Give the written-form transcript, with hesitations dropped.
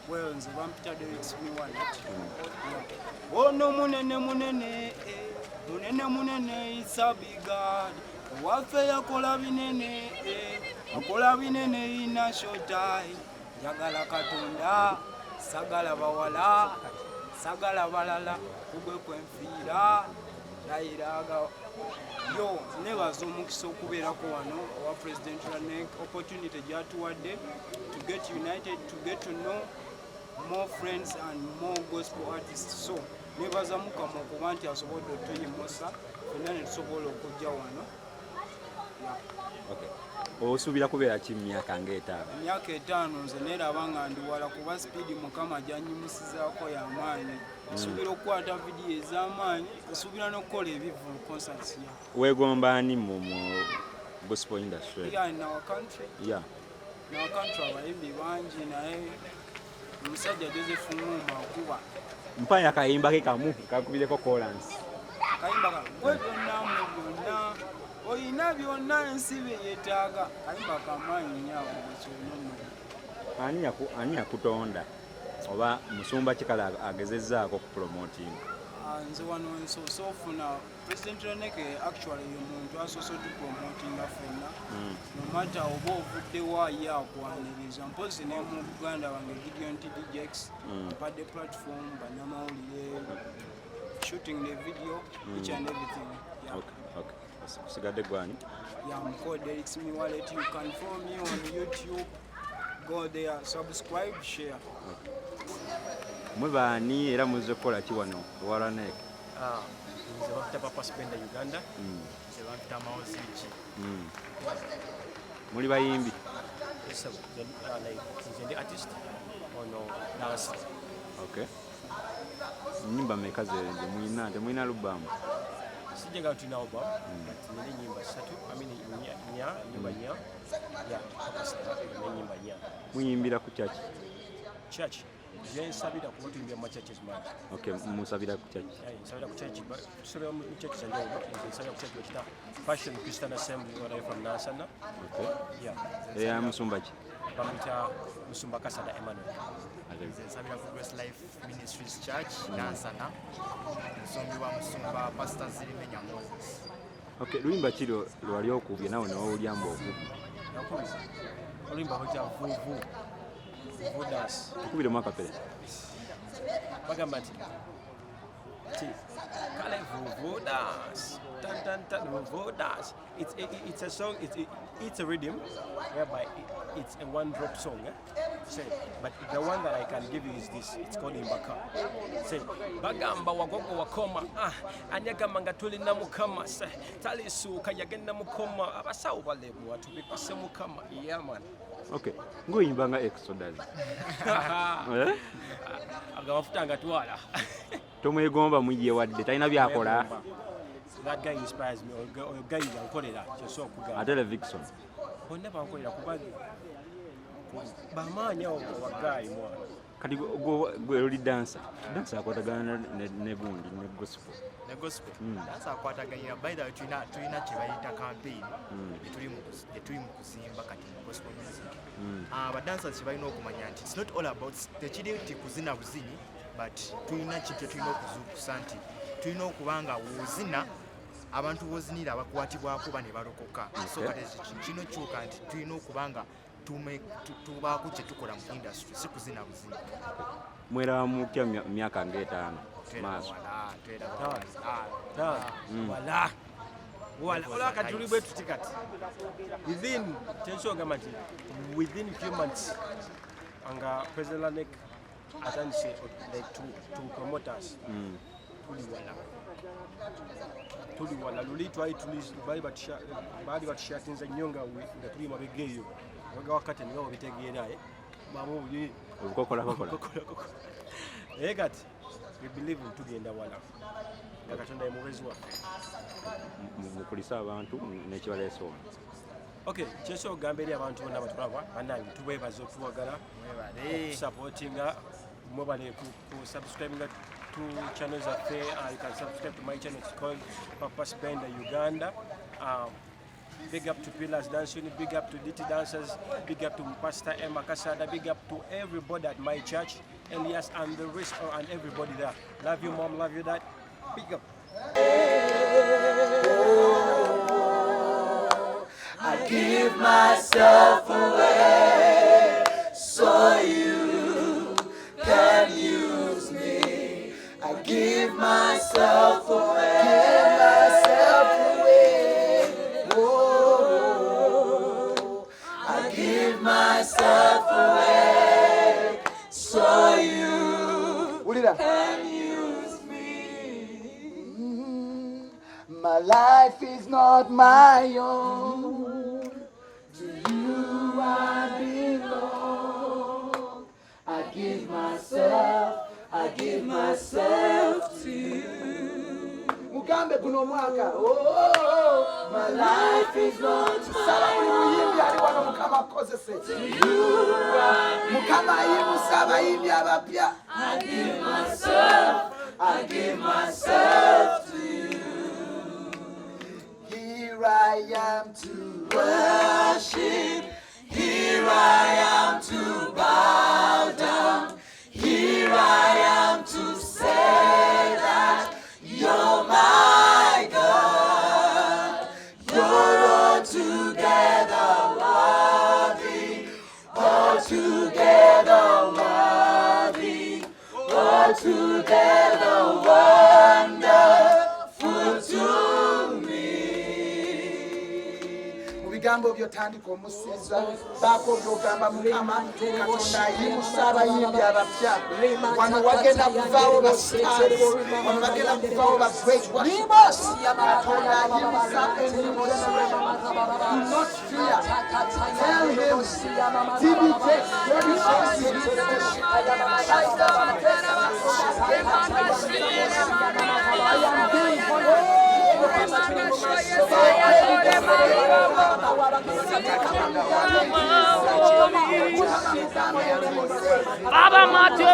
Well, nze bampita Derek Miwani. Ono munene munene, munene isabiga. Waffe yakola binene, akola binene ina shotai. Jagala Katonda, sagala bawala, sagala balala, kugwe kwenfiira, dayiraga. Yo, nebaza omukisa okubeerako wano owa President Ranek opportunity gyatuwadde to get united, to get to know more friends and more gospel artists. So nebaza Mukama okuba nti asobodde otuyimusa fenna ne tusobola okujja wano. Okay. Osuubira kubeera ki myaka ng'etaano? Emyaka 5 nze neeraba nga ndi wala kuba speedi Mukama gyanyimusizaako y'amaanyi. Nsuubira okukwata vidiyo ez'amaanyi, nsuubira n'okukola ebivvu concerts ya. Weegomba ani mu gospel industry? Yeah, in our country. Yeah. In our country abayimbi bangi naye omusajja Joseph Ngumba akuba. Mpaya akayimba ke kamu kakubireko chorus. Kayimba ka gwe byonna mu byonna oyina byonna ensi bye yeetaaga. Kayimba kamaanyi nnyo ekyo. Ani yakutonda oba musumba kikala agezezzaako ku promoting? Nze wano nsoosoofuna President Raneke actually y'omuntu asoose tupromotinga ffenna. No matter oba ovuddewo ye akwaniriza mpozzi ne mu Uganda wange Gideon TDJX padde platform bannamawulire shooting the video each and everything. Yeah. Okay. Kusigadde gwani? Yeah, I'm called Derek Wallet. You can follow me on YouTube. Go there, subscribe, share. Okay. Mwe baani era muzze kukola ki wano ewa Ranek? Nze bafita Papa Spenda Uganda. Nze bafita Maosiki. Muli bayimbi? Yes, sir. Nze ndi artist ono dancer. Okay. Nyimba mmeka zende temulina lubamu? Sijenga tulina album, but nili nyimba 3. Nyimba nya. Yeah, Papa Spenda nyimba nya. Muyimbira ku church? Church. Nsabira kuba tuyimbira mu churches man. Okay, musabira ku church. Nsabira ku church, but tusabira mu church zanjawulo. Nsabira ku church kita Passion Christian Assembly where I from Nasana. Okay. Yeah. Musumba ki? Bamita Musumba Kasada Emmanuel. Nsabira ku Grace Life Ministries Church Nasana. Nsombi wa Musumba Pastor Zirimenya Moses. Okay, luyimba ki lwali okubye nawe n'owulyamba okubye? Nakubiza. Oluyimba luyita vuvu. Vudas. Tukubire mwaka pere. Bagamba nti kale vudas. Tan vudas. It's a song. It's a rhythm whereby it's a one drop song. Say, but the one that I can give you is this. It's called Imbaka. Say, bagamba wagogo wakoma. Anyagamba nga tulina mukama. Say, talisuka yagenda mukoma. Abasawo balebu atubikase mukama. Yeah man. Okay. Ngoyimba nga Exodus. Agawafuta ngatwala. Tomwegomba muyiye wadde talina byakola. That guy inspires me. Or guy yankolera kyeso okuga. Atele Vixen. Bonna bankolera kubagi. Bamanya wagayi mwana. Kati gwe oli dancer. Dancer akwatagana ne bundi ne gospel. Ne gospel. Dancer akwataganya by the way tulina kye bayita campaign. Tuli mu kuzimba kati mu gospel music. Abadancers balina okumanya nti it's not all about tekiri nti kuzina buzinyi but tulina kintu tulina okuzuukusa nti tulina okubanga wozina abantu bozinira abakwatibwako bane balokoka. So kati kino kyuka nti tulina okubanga tubaako kye tukola mu industry si kuzina buzinyi. Mwera mutya myaka ng'etaano maaso. Wala kati tuli bwe tuti kati within kyensogamba nti within few months anga President Lanek atandise like to promote us. Tuli wala luli twali bali batushatinza nnyo nga tuli mabegeeyo waga wakati nga obitegeera mamu buli obukokola. Kati we believe in tugenda wala Katonda ye muwezi waffe mukulisa abantu n'ekibaleese ono. Okay, kyesooka okugamba eri abantu bonna batulaba bannange tubeebaza otuwagala okusupportinga mwebale ku subscribinga to channels zaffe. You can subscribe to my channel. It's called Papa Spenda Uganda. big up to Pillars Dance Unit, big up to DT Dancers, big up to Pastor Emma Kasada, big up to everybody at my church, Elias and the rest and everybody there. Love you, Mom, love you, Dad. Big up. I give myself away so you can use me. I give myself away. Oh, I give myself away so you can use me. My life is not my own. To you I belong. I give myself to you. Mugambe kuno mwaka. Oh, my life is not my own. To you I give myself to you. Here I am to worship. Here I am to bow down. Here I am to say that you're my God. You're altogether worthy. Altogether worthy. Altogether wonderful to me. Mubigambo byotandika omusiza baako byogamba Mukama Katonda ayimusa abayimbi abapya wano wagenda kuvaawo basitari wano wagenda kuvaawo ba great worship Katonda ayimusa emirimu do not fear. Tell him TBK Baba Mateo